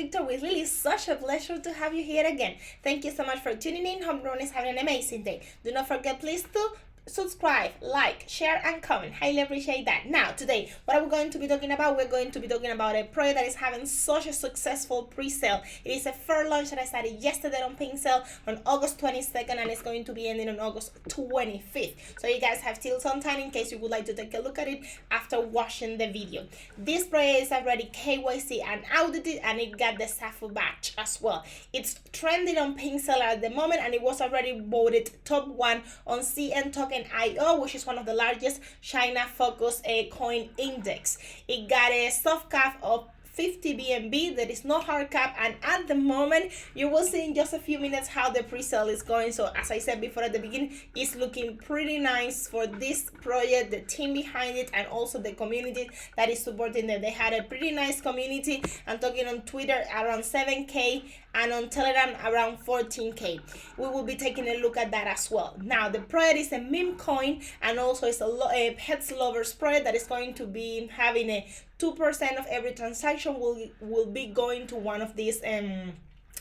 Crypto with Lily. Such a pleasure to have you here again. Thank you so much for tuning in. Hope everyone is having an amazing day. Do not forget, please, to subscribe, like, share, and comment. Highly appreciate that. Now, today, what are we going to be talking about? We're going to be talking about a project that is having such a successful pre-sale. It is a fair launch that I started yesterday on PITBULL on August 22nd, and it's going to be ending on August 25th. So you guys have till some time in case you would like to take a look at it after watching the video. This project is already KYC and audited, and it got the SAFU badge as well. It's trending on PITBULL at the moment, and it was already voted top 1 on CN Token IO, which is one of the largest China-focused coin index. It got a soft cap of 50 BNB. There is no hard cap, and at the moment you will see in just a few minutes how the pre-sale is going. So as I said before at the beginning, it's looking pretty nice for this project, the team behind it, and also the community that is supporting it. They had a pretty nice community. I'm talking on Twitter around 7K and on Telegram around 14K. We will be taking a look at that as well. Now, the project is a meme coin, and also it's a pets lovers project that is going to be having a 2% of every transaction will be going to one of these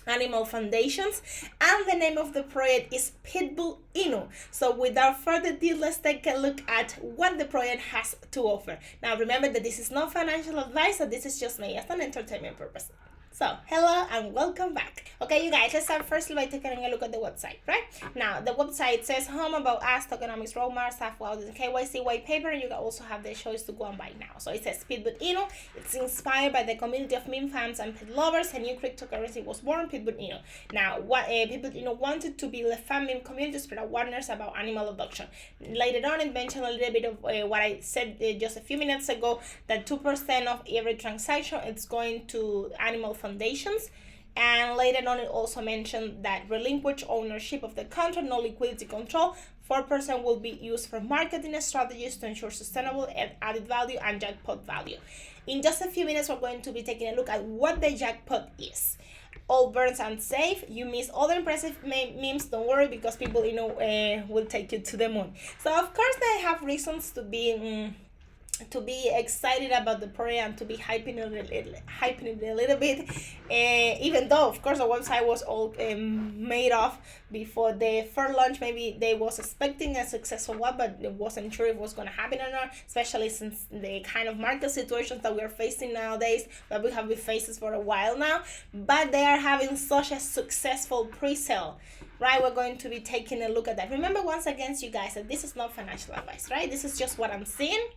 animal foundations, and the name of the project is PITBULL INU. So without further ado, let's take a look at what the project has to offer. Now remember that this is not financial advice, so this is just made as an entertainment purpose. So, hello and welcome back. Okay, you guys, let's start firstly by taking a look at the website, right? Now, the website says home, about us, tokenomics, roadmap, SAFU, the KYC white paper, and you can also have the choice to go and buy now. So it says PITBULL INU. It's inspired by the community of meme fans and pet lovers. A new cryptocurrency was born, PITBULL INU. Now, what PITBULL INU wanted to build a fan meme community to spread awareness about animal adoption. Later on, it mentioned a little bit of what I said just a few minutes ago, that 2% of every transaction it's going to animal foundations. And later on, it also mentioned that relinquish ownership of the contract, no liquidity control. 4% will be used for marketing strategies to ensure sustainable added value and jackpot value. In just a few minutes, we're going to be taking a look at what the jackpot is. All burns and safe. You miss other impressive memes, don't worry, because people will take you to the moon. So of course they have reasons to be excited about the project and to be hyping it a little bit, even though of course the website was all made off before the first launch. Maybe they was expecting a successful one, but it wasn't sure if it was going to happen or not, especially since the kind of market situations that we're facing nowadays, that we have been facing for a while now. But they are having such a successful pre-sale, right? We're going to be taking a look at that. Remember, once again, you guys, that this is not financial advice, right? This is just what I'm seeing,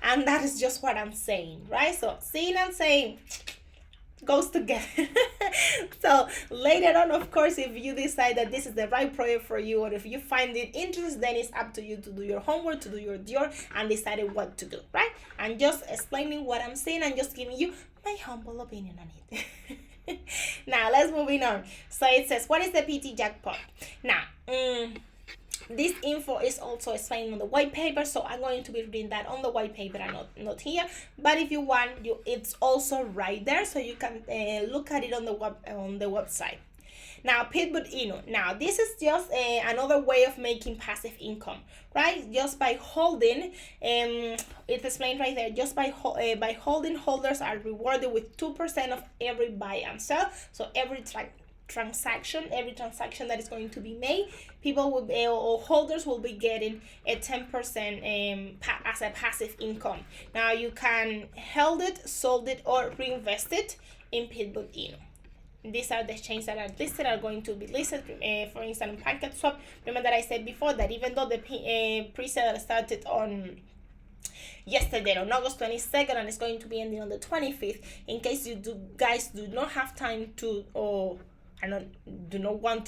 and that is just what I'm saying, right? So seeing and saying goes together. So later on, of course, if you decide that this is the right project for you, or if you find it interesting, then it's up to you to do your homework, to do your dior, and decide what to do, right? I'm just explaining what I'm saying and just giving you my humble opinion on it. Now let's moving on. So it says, what is the PT jackpot? Now, this info is also explained on the white paper, so I'm going to be reading that on the white paper and not here. But if you want, it's also right there, so you can look at it on the website. Now, PITBULL INU. Now, this is just another way of making passive income, right? Just by holding, it's explained right there. Just by holding, holders are rewarded with 2% of every buy and sell. So every transaction that is going to be made, people will be, or holders will be getting a 10% as a passive income. Now you can hold it, sold it, or reinvest it in PITBULL INU. These are the exchanges that are listed, are going to be listed, for instance, on PancakeSwap. Remember that I said before that even though the pre-sale started on yesterday on August 22nd and it's going to be ending on the 25th, in case you guys do not have time to, or do not want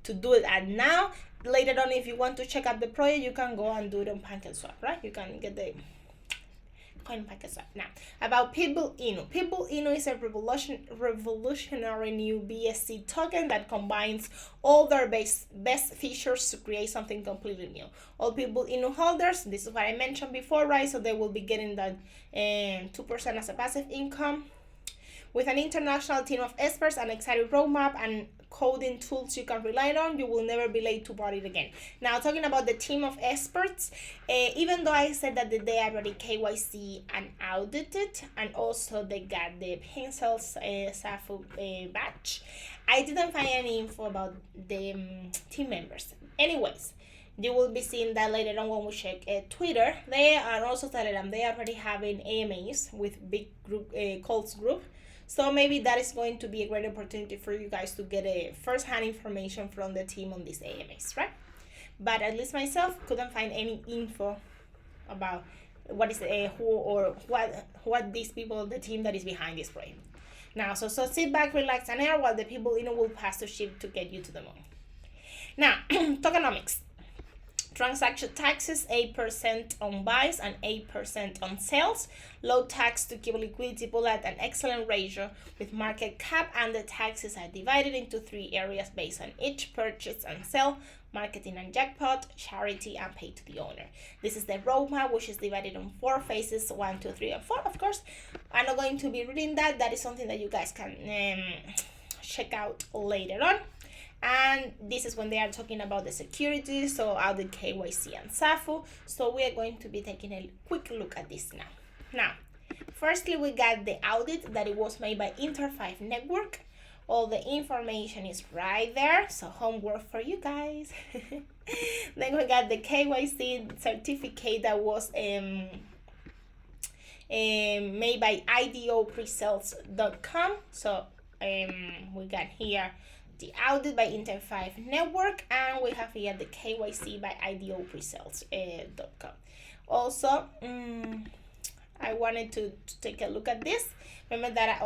to do it at now, later on, if you want to check out the project, you can go and do it on PancakeSwap, right? You can get the coin PancakeSwap. Now, about PITBULL INU. PITBULL INU is a revolutionary new BSC token that combines all their best features to create something completely new. All PITBULL INU holders, this is what I mentioned before, right? So they will be getting that 2% as a passive income. With an international team of experts, an exciting roadmap, and coding tools you can rely on, you will never be late to board it again. Now, talking about the team of experts, even though I said that they already KYC and audited, and also they got the pencils SAFU batch, I didn't find any info about the team members. Anyways, you will be seeing that later on when we check Twitter. They are also Telegram. They are already having AMAs with big group calls group. So maybe that is going to be a great opportunity for you guys to get a first-hand information from the team on these AMAs, right? But at least myself couldn't find any info about what is who or what these people, the team that is behind this project. Now, so sit back, relax, and air while the people will pass the ship to get you to the moon. Now, tokenomics. Transaction taxes 8% on buys and 8% on sales. Low tax to keep liquidity pool at an excellent ratio with market cap, and the taxes are divided into 3 areas based on each purchase and sell: marketing and jackpot, charity, and pay to the owner. This is the roadmap, which is divided on 4 phases, 1, 2, 3, and 4. Of course, I'm not going to be reading that. That is something that you guys can check out later on. And this is when they are talking about the security, so all the KYC and SAFU. So we are going to be taking a quick look at this now. Now, firstly, we got the audit that it was made by Inter5 Network. All the information is right there, so homework for you guys. Then we got the KYC certificate that was made by IDOpresales.com. So we got here the audit by Inter5 Network, and we have here the KYC by IDOpresales.com. Also, I wanted to take a look at this. Remember that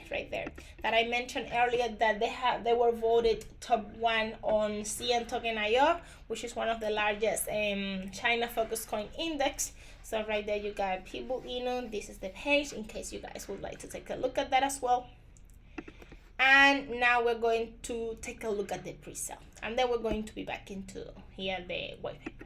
right there, that I mentioned earlier that they were voted top 1 on CN Token.io, which is one of the largest China focused coin index. So right there you got PITBULL INU. This is the page in case you guys would like to take a look at that as well. And now we're going to take a look at the pre-sale, and then we're going to be back into here the white paper.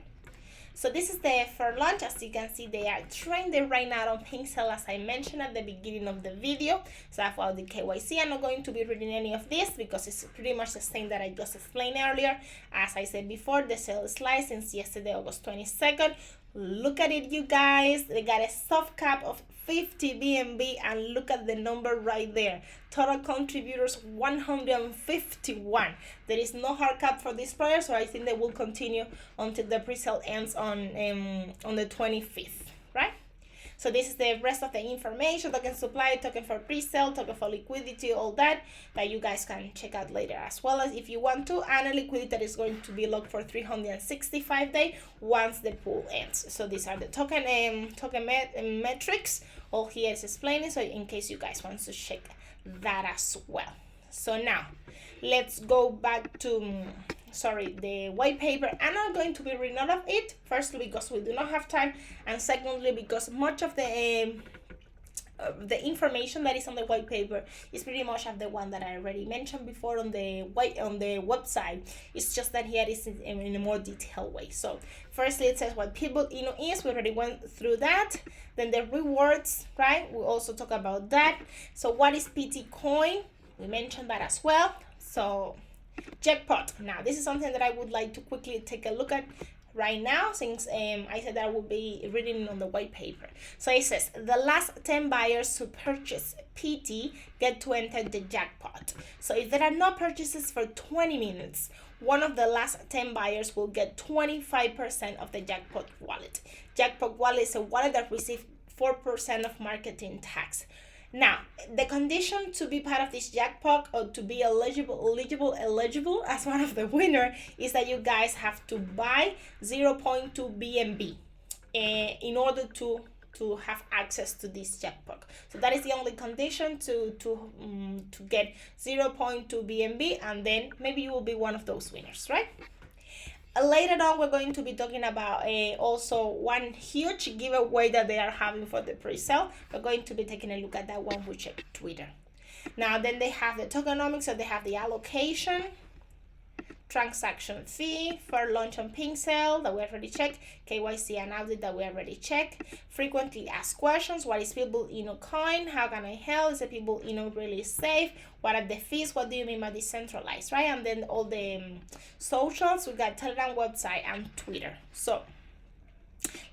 So this is the fair launch. As you can see, they are trending right now on pink sale, as I mentioned at the beginning of the video. So I've found the KYC. I'm not going to be reading any of this because it's pretty much the same that I just explained earlier. As I said before, the sale is live since yesterday, August 22nd. Look at it, you guys. They got a soft cap of 50 BNB, and look at the number right there. Total contributors 151. There is no hard cap for this project, so I think they will continue until the pre-sale ends on the 25th, right? So this is the rest of the information: token supply, token for pre-sale, token for liquidity, all that you guys can check out later, as well as if you want to, and a liquidity that is going to be locked for 365 days once the pool ends. So these are the token metrics. All here is explaining, so in case you guys want to check that as well. So now let's go back to the white paper. I'm not going to be reading all of it, firstly because we do not have time, and secondly because much of the information that is on the white paper is pretty much of the one that I already mentioned before on the website. It's just that here is in a more detailed way. So firstly, it says what PITBULL INU is. We already went through that. Then the rewards, right? We also talk about that. So what is PITI coin? We mentioned that as well. So jackpot. Now this is something that I would like to quickly take a look at right now, since I said that I will be reading on the white paper. So it says the last 10 buyers who purchase PITI get to enter the jackpot. So if there are no purchases for 20 minutes, one of the last 10 buyers will get 25% of the jackpot wallet. Jackpot wallet is a wallet that receives 4% of marketing tax. Now, the condition to be part of this jackpot or to be eligible as one of the winners is that you guys have to buy 0.2 BNB in order to have access to this jackpot. So that is the only condition to get 0.2 BNB, and then maybe you will be one of those winners, right? Later on, we're going to be talking about also one huge giveaway that they are having for the pre-sale. We're going to be taking a look at that one, which is Twitter. Now, then they have the tokenomics, so they have the allocation, transaction fee, fair launch on Pinsale that we already checked, KYC and audit that we already checked, frequently asked questions, what is PITBULL INU coin, how can I help, is the PITBULL INU really safe, what are the fees, what do you mean by decentralized, right? And then all the socials, we got Telegram, website, and Twitter. So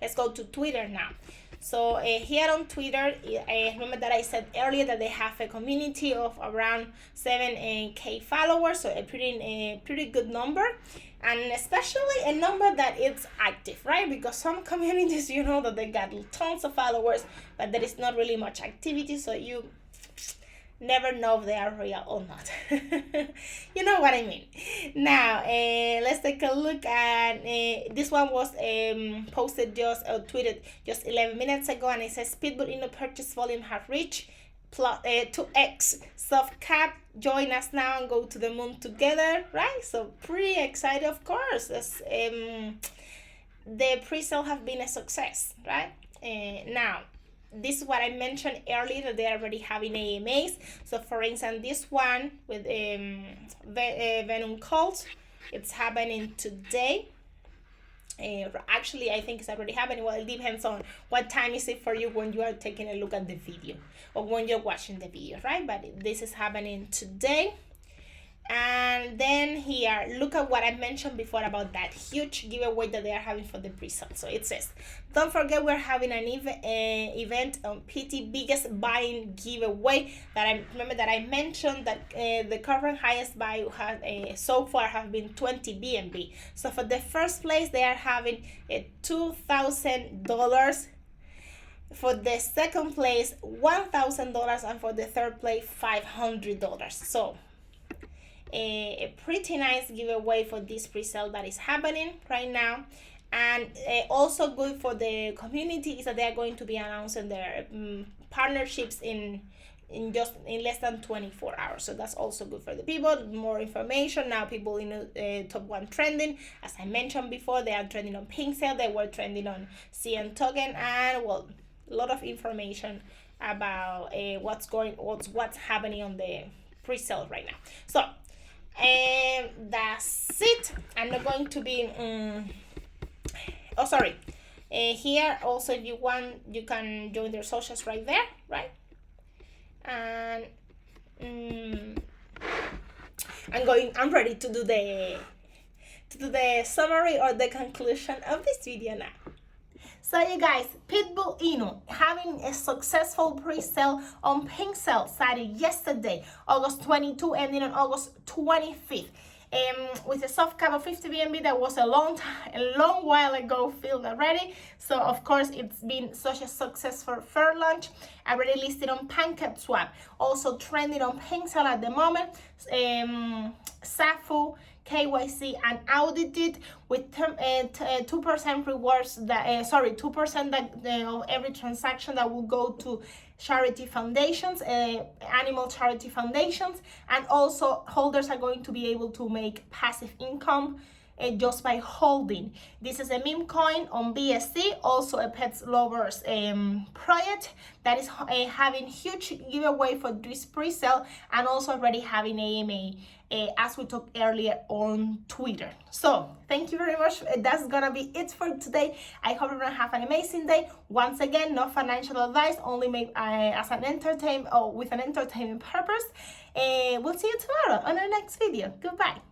let's go to Twitter now. So here on Twitter, remember that I said earlier that they have a community of around 7K followers, so a pretty good number, and especially a number that is active, right? Because some communities, you know, that they got tons of followers, but there is not really much activity, so you never know if they are real or not. You know what I mean. Now let's take a look at this one was posted tweeted just 11 minutes ago, and it says PITBULL INU purchase volume have reached 2x soft cap. Join us now and go to the moon together, right? So pretty excited, of course. The pre-sale have been a success, right? Now this is what I mentioned earlier, that they're already having AMAs. So for instance, this one with Venom Cult, it's happening today. Actually, I think it's already happening. Well, it depends on what time is it for you when you are taking a look at the video or when you're watching the video, right? But this is happening today. And then here, look at what I mentioned before about that huge giveaway that they are having for the pre-sale. So it says, don't forget we're having an event on PITI biggest buying giveaway. That I remember that I mentioned that the current highest buy has so far have been 20 BNB. So for the first place, they are having $2,000. For the second place, $1,000, and for the third place, $500. So a pretty nice giveaway for this pre-sale that is happening right now. And also good for the community is that they are going to be announcing their partnerships in less than 24 hours. So that's also good for the people. More information now. PITBULL INU top 1 trending, as I mentioned before. They are trending on Pinsale, they were trending on CN token, and well, a lot of information about what's happening on the pre-sale right now. So that's it. I'm not going to be here also, if you want, you can join their socials right there, right? And I'm ready to do the summary or the conclusion of this video now. So you guys, PITBULL INU having a successful pre-sale on Pinsale started yesterday, August 22, ending on August 25th. With a soft cap of 50 BNB that was a long while ago filled already. So of course it's been such a successful fair launch. Already listed on PancakeSwap, also trending on Pinsale at the moment. SAFU, KYC, and audited with 2% rewards that 2% of every transaction that will go to charity foundations, animal charity foundations, and also holders are going to be able to make passive income just by holding. This is a meme coin on BSC, also a pets lovers project that is having huge giveaway for this pre-sale, and also already having AMA as we talked earlier on Twitter. So thank you very much. That's gonna be it for today. I hope everyone have an amazing day. Once again, no financial advice, only made as an entertainment or with an entertainment purpose. We'll see you tomorrow on our next video. Goodbye.